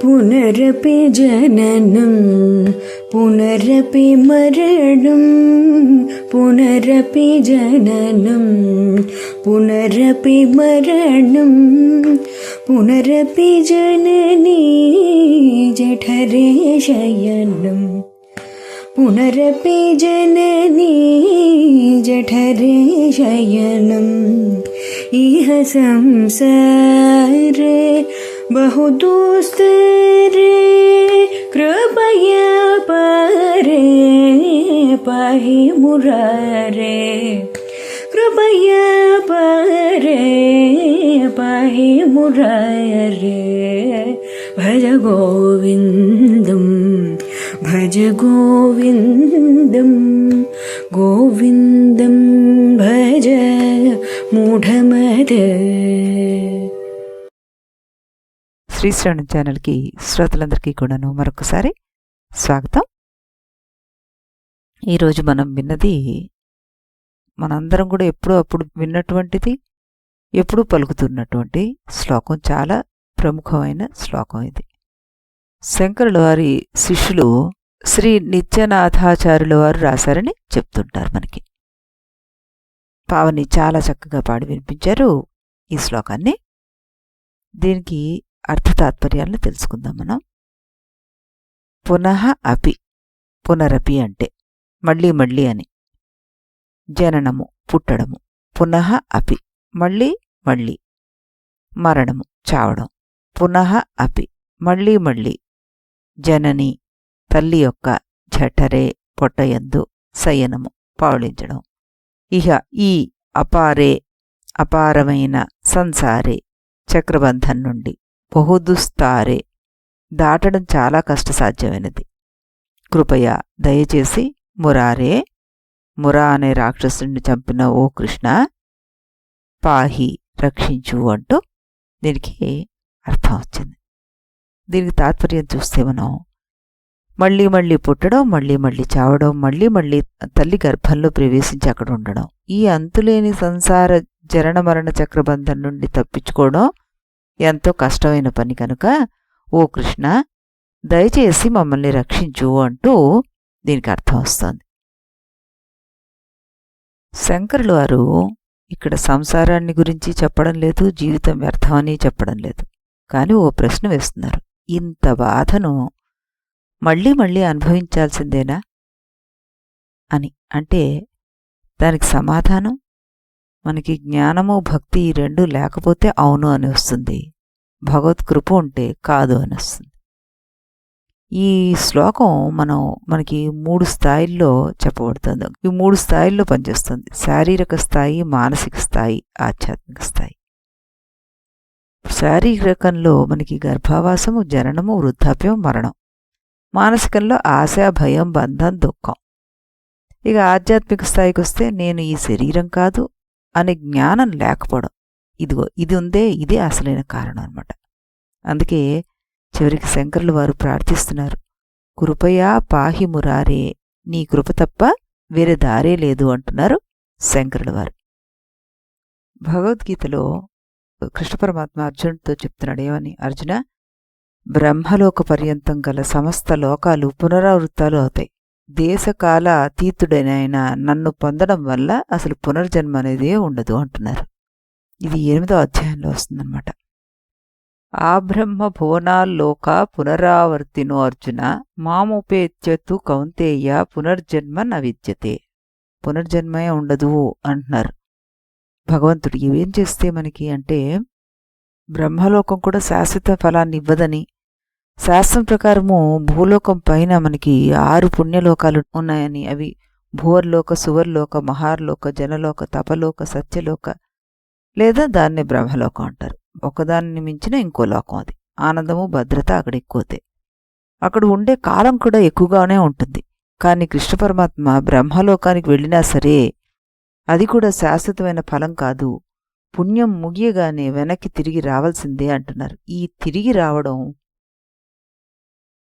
పునరపి జననం పునరపి మరణం పునరపి జననం పునరపి మరణం పునరపి జననీ జఠరే శయనం పునరపి జననీ జఠరే శయనం ఇహ సంసారే बहुदुस्तरे कृपया परे पाहि मुरारे कृपया परे पाहि मुरारे भज गोविन्दं भज गोविन्दं गोविन्दं भज मूढमद. శ్రీశ్రవణం ఛానల్కి శ్రోతలందరికీ కూడాను మరొకసారి స్వాగతం. ఈరోజు మనం విన్నది మనందరం కూడా ఎప్పుడూ అప్పుడు విన్నటువంటిది, ఎప్పుడూ పలుకుతున్నటువంటి శ్లోకం. చాలా ప్రముఖమైన శ్లోకం ఇది. శంకరుల వారి శిష్యులు శ్రీ నిత్యనాథాచార్యుల వారు రాశారని చెప్తుంటారు మనకి. పావని చాలా చక్కగా పాడి వినిపించారు ఈ శ్లోకాన్ని. దీనికి అర్థతాత్పర్యాలను తెలుసుకుందాం మనం. పునః అపి, పునరపి అంటే మళ్ళీ మళ్ళీ అని. జననము పుట్టడము, పునః అపి మళ్ళీ మళ్ళీ. మరణము చావడం, పునః అపి మళ్ళీ మళ్ళీ. జనని తల్లి యొక్క జఠరే పొట్టయందు శయనము పౌళించడం. ఇహ ఈ అపారే అపారమైన సంసారే చక్రబంధం నుండి, బహుదుస్తారే దాటడం చాలా కష్టసాధ్యమైనది. కృపయా దయచేసి మురారే మురా అనే రాక్షసుని చంపిన ఓ కృష్ణ పాహి రక్షించు అంటూ దీనికి అర్థం వచ్చింది. దీనికి తాత్పర్యం చూస్తే మనం మళ్ళీ మళ్ళీ పుట్టడం, మళ్ళీ మళ్ళీ చావడం, మళ్ళీ మళ్ళీ తల్లి గర్భంలో ప్రవేశించి అక్కడ ఉండడం, ఈ అంతులేని సంసార జరణ మరణ చక్రబంధం నుండి తప్పించుకోవడం ఎంతో కష్టమైన పని కనుక ఓ కృష్ణ దయచేసి మమ్మల్ని రక్షించు అంటూ దీనికి అర్థం వస్తుంది. శంకరులు వారు ఇక్కడ సంసారాన్ని గురించి చెప్పడం లేదు, జీవితం వ్యర్థమని చెప్పడం లేదు. కానీ ఓ ప్రశ్న వేస్తున్నారు. ఇంత బాధను మళ్ళీ మళ్ళీ అనుభవించాల్సిందేనా అని. అంటే దానికి సమాధానం మనకి జ్ఞానము భక్తి ఈ రెండు లేకపోతే అవును అని వస్తుంది, భగవత్కృప ఉంటే కాదు అని వస్తుంది. ఈ శ్లోకం మనకి 3 స్థాయిల్లో చెప్పబడుతుంది. ఈ 3 స్థాయిల్లో పనిచేస్తుంది. శారీరక స్థాయి, మానసిక స్థాయి, ఆధ్యాత్మిక స్థాయి. శారీరకంలో మనకి గర్భావాసము, జననము, వృద్ధాప్యం, మరణం. మానసికంలో ఆశ, భయం, బంధం, దుఃఖం. ఇక ఆధ్యాత్మిక స్థాయికి వస్తే నేను ఈ శరీరం కాదు అనే జ్ఞానం లేకపోవడం. ఇదిగో ఇది ఉందే, ఇదే అసలైన కారణం అన్నమాట. అందుకే చివరికి శంకరులు వారు ప్రార్థిస్తున్నారు, కృపయా పాహి మురారే, నీ కృప తప్ప వేరే దారే లేదు అంటున్నారు శంకరుల వారు. భగవద్గీతలో కృష్ణ పరమాత్మ అర్జునుడితో చెప్తున్నాడు ఏమని, అర్జున బ్రహ్మలోక పర్యంతం గల సమస్త లోకాలు పునరావృత్తాలు అవుతాయి. దేశకాల అతీతుడైన నన్ను పొందడం వల్ల అసలు పునర్జన్మ అనేదే ఉండదు అంటున్నారు. ఇది 8వ అధ్యాయంలో వస్తుందన్నమాట. ఆ బ్రహ్మ భువనాల్లోక పునరావర్తినో అర్జున మాముపేత్యతు కౌంతేయ పునర్జన్మ న విద్యతే. పునర్జన్మే ఉండదు అంటున్నారు భగవంతుడు. ఇవేం చేస్తే మనకి అంటే, బ్రహ్మలోకం కూడా శాశ్వత ఫలాన్ని ఇవ్వదని, శాస్త్రం ప్రకారము భూలోకం పైన మనకి 6 పుణ్యలోకాలు ఉన్నాయని, అవి భూవర్లోక, సువర్లోక, మహార్లోక, జనలోక, తపలోక, సత్యలోక, లేదా దాన్నే బ్రహ్మలోకం అంటారు. ఒకదాన్ని మించిన ఇంకో లోకం అది. ఆనందము, భద్రత అక్కడ ఎక్కువతే. అక్కడ ఉండే కాలం కూడా ఎక్కువగానే ఉంటుంది. కానీ కృష్ణ పరమాత్మ బ్రహ్మలోకానికి వెళ్ళినా సరే అది కూడా శాశ్వతమైన ఫలం కాదు, పుణ్యం ముగియగానే వెనక్కి తిరిగి రావాల్సిందే అంటున్నారు. ఈ తిరిగి రావడం,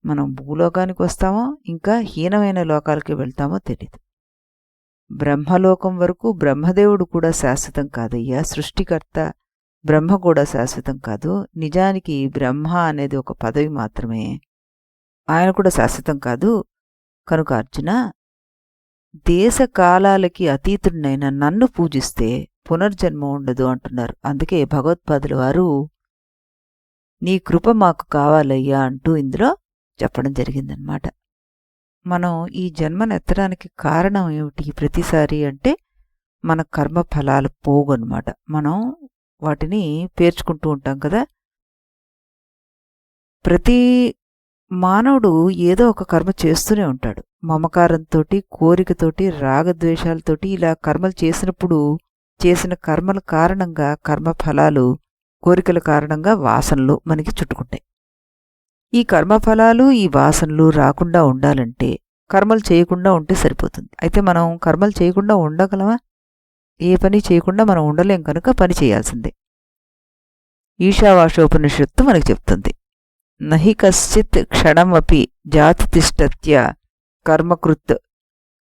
మనం భూలోకానికి వస్తామో ఇంకా హీనమైన లోకాలకి వెళ్తామో తెలీదు. బ్రహ్మలోకం వరకు బ్రహ్మదేవుడు కూడా శాశ్వతం కాదయ్యా, సృష్టికర్త బ్రహ్మ కూడా శాశ్వతం కాదు. నిజానికి బ్రహ్మ అనేది ఒక పదవి మాత్రమే. ఆయన కూడా శాశ్వతం కాదు. కనుక అర్జున, దేశకాలాలకి అతీతుడినైన నన్ను పూజిస్తే పునర్జన్మ ఉండదు అంటున్నారు. అందుకే భగవత్పాదుల వారు నీ కృప మాకు కావాలయ్యా అంటూ ఇందులో చెప్పడం జరిగిందనమాట. మనం ఈ జన్మనెత్తడానికి కారణం ఏమిటి ప్రతిసారి అంటే మన కర్మ ఫలాలు పోగనమాట. మనం వాటిని పేర్చుకుంటూ ఉంటాం కదా. ప్రతి మానవుడు ఏదో ఒక కర్మ చేస్తూనే ఉంటాడు. మమకారంతోటి, కోరికతోటి, రాగద్వేషాలతోటి ఇలా కర్మలు చేసినప్పుడు చేసిన కర్మల కారణంగా కర్మ ఫలాలు, కోరికల కారణంగా వాసనలు మనకి చుట్టుకుంటాయి. ఈ కర్మఫలాలు, ఈ వాసనలు రాకుండా ఉండాలంటే కర్మలు చేయకుండా ఉంటే సరిపోతుంది. అయితే మనం కర్మలు చేయకుండా ఉండగలమా? ఏ పని చేయకుండా మనం ఉండలేం కనుక పని చేయాల్సిందే. ఈశావాశోపనిషత్తు మనకి చెప్తుంది, నహి కశ్చిత్ క్షణమపి జాతి తిష్టత్య కర్మకృత్.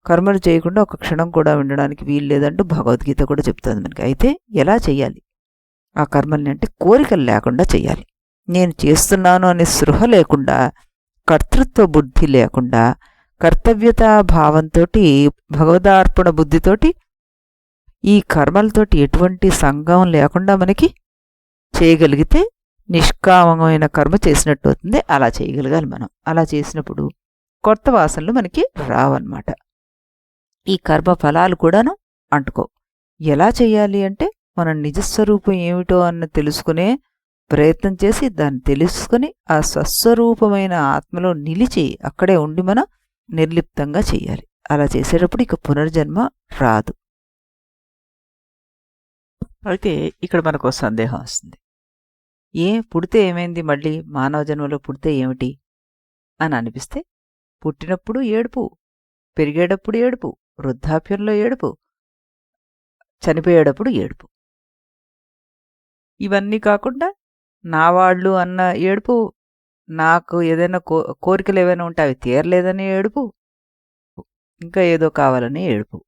కర్మలు చేయకుండా ఒక క్షణం కూడా ఉండడానికి వీలు లేదంటూ భగవద్గీత కూడా చెప్తుంది మనకి. అయితే ఎలా చెయ్యాలి ఆ కర్మల్ని అంటే కోరికలు లేకుండా చెయ్యాలి. నేను చేస్తున్నాను అనే స్పృహ లేకుండా, కర్తృత్వ బుద్ధి లేకుండా, కర్తవ్యతా భావంతో, భగవదార్పణ బుద్ధితోటి, ఈ కర్మలతోటి ఎటువంటి సంగం లేకుండా మనకి చేయగలిగితే నిష్కామమైన కర్మ చేసినట్టు అవుతుంది. అలా చేయగలగాలి మనం. అలా చేసినప్పుడు కొత్త వాసనలు మనకి రావన్నమాట. ఈ కర్మ ఫలాలు కూడాను అంటుకో. ఎలా చెయ్యాలి అంటే మన నిజస్వరూపం ఏమిటో అన్న తెలుసుకునే ప్రయత్నం చేసి దాన్ని తెలుసుకుని ఆ స్వస్వరూపమైన ఆత్మలో నిలిచి అక్కడే ఉండి మనం నిర్లిప్తంగా చెయ్యాలి. అలా చేసేటప్పుడు ఇక పునర్జన్మ రాదు. అయితే ఇక్కడ మనకు సందేహం వస్తుంది, పుడితే ఏమైంది, మళ్ళీ మానవ జన్మలో పుడితే ఏమిటి అని అనిపిస్తే, పుట్టినప్పుడు ఏడుపు, పెరిగేటప్పుడు ఏడుపు, వృద్ధాప్యంలో ఏడుపు, చనిపోయేటప్పుడు ఏడుపు. ఇవన్నీ కాకుండా నా వాళ్ళు అన్న ఏడుపు, నాకు ఏదైనా కోరికలు ఏవైనా ఉంటే అవి తీరలేదని ఏడుపు, ఇంకా ఏదో కావాలని ఏడుపు.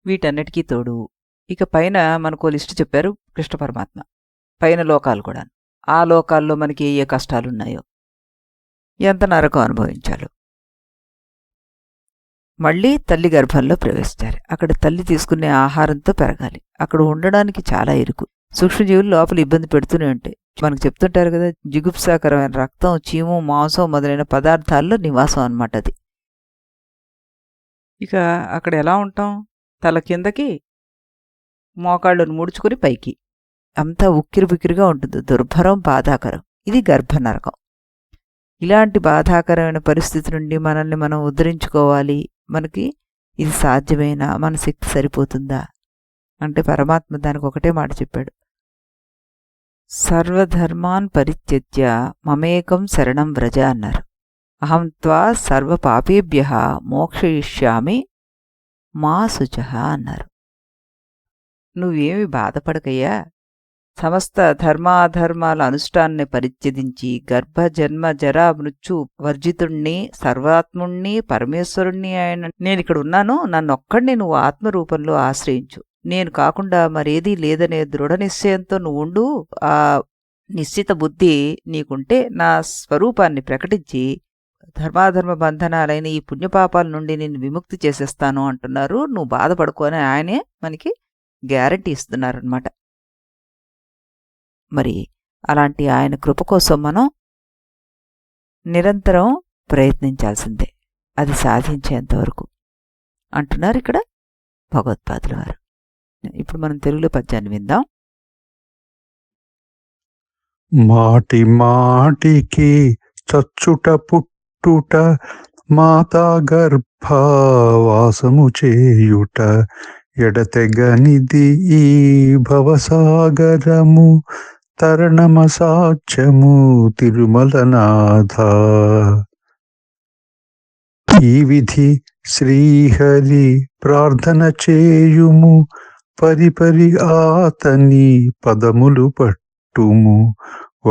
వీటన్నిటికీ తోడు ఇక పైన మనకో లిస్టు చెప్పారు కృష్ణ పరమాత్మ. పైన లోకాలు కూడా, ఆ లోకాల్లో మనకి ఏ కష్టాలున్నాయో, ఎంత నరకం అనుభవించాలో. మళ్ళీ తల్లి గర్భంలో ప్రవేశించాలి. అక్కడ తల్లి తీసుకునే ఆహారంతో పెరగాలి. అక్కడ ఉండడానికి చాలా ఇరుకు. సూక్ష్మజీవులు లోపల ఇబ్బంది పెడుతూనే ఉంటాయి. మనకు చెప్తుంటారు కదా, జిగుప్సాకరమైన రక్తం, చీము, మాంసం మొదలైన పదార్థాల్లో నివాసం అన్నమాట అది. ఇక అక్కడ ఎలా ఉంటాం? తల కిందకి, మోకాళ్ళను ముడుచుకుని పైకి, అంతా ఉక్కిరి బిక్కిరిగా ఉంటుంది. దుర్భరం, బాధాకరం. ఇది గర్భనరకం. ఇలాంటి బాధాకరమైన పరిస్థితి నుండి మనల్ని మనం ఉద్ధరించుకోవాలి. మనకి ఇది సాధ్యమేనా? మన శక్తి సరిపోతుందా అంటే పరమాత్మ దానికి ఒకటే మాట చెప్పాడు, సర్వధర్మాన్ పరిత్యజ్య మమేకం శరణం వ్రజ అన్నారు. అహం త్వా సర్వపాపేభ్యః మోక్షయిష్యామి మా శుచః అన్నారు. నువ్వేమి బాధపడకయ్యా, సమస్త ధర్మాధర్మాల అనుష్ఠాన్ని పరిత్యజించి గర్భ జన్మ జరా మృత్యు వర్జితుణ్ణి, సర్వాత్ముణ్ణి, పరమేశ్వరుణ్ణి ఆయన నేనిక్కడ ఉన్నాను, నన్నొక్కడిని నువ్వు ఆత్మరూపంలో ఆశ్రయించు. నేను కాకుండా మరేదీ లేదనే దృఢ నిశ్చయంతో నువ్వుండు. ఆ నిశ్చిత బుద్ధి నీకుంటే నా స్వరూపాన్ని ప్రకటించి ధర్మాధర్మ బంధనాలైన ఈ పుణ్యపాపాల నుండి నేను విముక్తి చేసేస్తాను అంటున్నారు. నువ్వు బాధపడుకోని ఆయనే మనకి గ్యారంటీ ఇస్తున్నారనమాట. మరి అలాంటి ఆయన కృప కోసం మనం నిరంతరం ప్రయత్నించాల్సిందే, అది సాధించేంతవరకు అంటున్నారు ఇక్కడ భగవత్పాదుల వారు. ఇప్పుడు మనం తెలుగులో పద్యాన్ని విందాం. మాటి మాటికి చచ్చుట పుట్టుట, మాతా గర్భవాసము చేయుట, ఎడతెగనిది ఈ భవసాగరము, తరణమసాధ్యము తిరుమలనాథ. ఈ విధి శ్రీహరి ప్రార్థన చేయుము, పరిపరి ఆతని పదములు పట్టుము.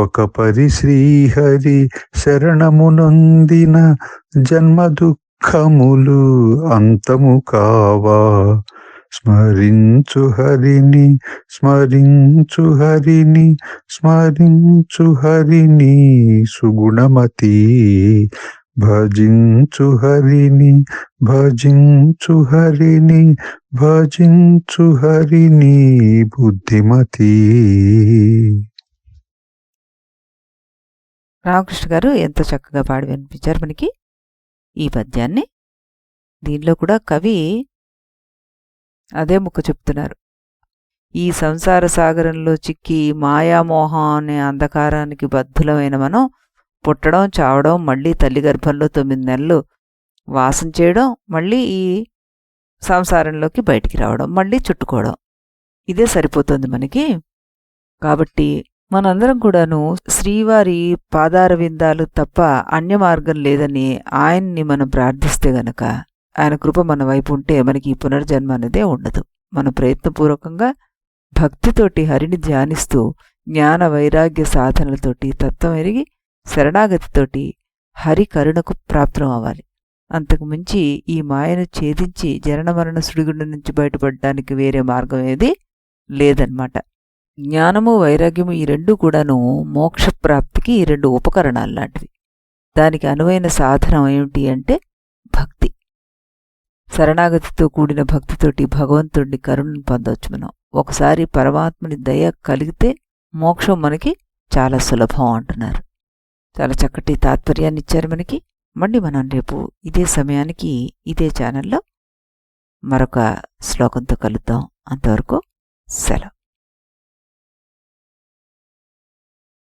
ఒక పరి శ్రీహరి శరణమునొందిన జన్మ దుఃఖములు అంతము కావా. స్మరించు హరిని స్మరించు హరిని స్మరించు హరిని సుగుణమతి భజించు హరిని భజించు హరిని భజించు హరిని బుద్ధిమతి. రామకృష్ణ గారు ఎంతో చక్కగా పాడి వినిపించారు మనకి ఈ పద్యాన్ని. దీనిలో కూడా కవి అదే ముక్క చెప్తున్నారు. ఈ సంసార సాగరంలో చిక్కి మాయామోహం అనే అంధకారానికి బద్ధులమైన మనం పుట్టడం, చావడం, మళ్ళీ తల్లి గర్భంలో 9 నెలలు వాసం చేయడం, మళ్ళీ ఈ సంసారంలోకి బయటికి రావడం, మళ్ళీ చుట్టుకోవడం, ఇదే సరిపోతుంది మనకి. కాబట్టి మనందరం కూడాను శ్రీవారి పాదార విందాలు తప్ప అన్య మార్గం లేదని ఆయన్ని మనం ప్రార్థిస్తే గనక, ఆయన కృప మన వైపు ఉంటే మనకి ఈ పునర్జన్మ అనేదే ఉండదు. మన ప్రయత్నపూర్వకంగా భక్తితోటి హరిని ధ్యానిస్తూ జ్ఞాన వైరాగ్య సాధనలతోటి తత్వం ఎరిగి శరణాగతితోటి హరి కరుణకు ప్రాప్తం అవ్వాలి. అంతకు మించి ఈ మాయను ఛేదించి జనన మరణ సుడిగుండ నుంచి బయటపడడానికి వేరే మార్గం ఏది లేదన్నమాట. జ్ఞానము వైరాగ్యము ఈ రెండు కూడాను మోక్షప్రాప్తికి ఈ 2 ఉపకరణాలు లాంటివి. దానికి అనువైన సాధనం ఏమిటి అంటే భక్తి. శరణాగతితో కూడిన భక్తితోటి భగవంతుడిని కరుణను పొందవచ్చు మనం. ఒకసారి పరమాత్మని దయ కలిగితే మోక్షం మనకి చాలా సులభం అంటున్నారు. చాలా చక్కటి తాత్పర్యాన్ని ఇచ్చారు మనకి. మళ్ళీ మనం రేపు ఇదే సమయానికి ఇదే ఛానల్లో మరొక శ్లోకంతో కలుద్దాం. అంతవరకు సెలవు.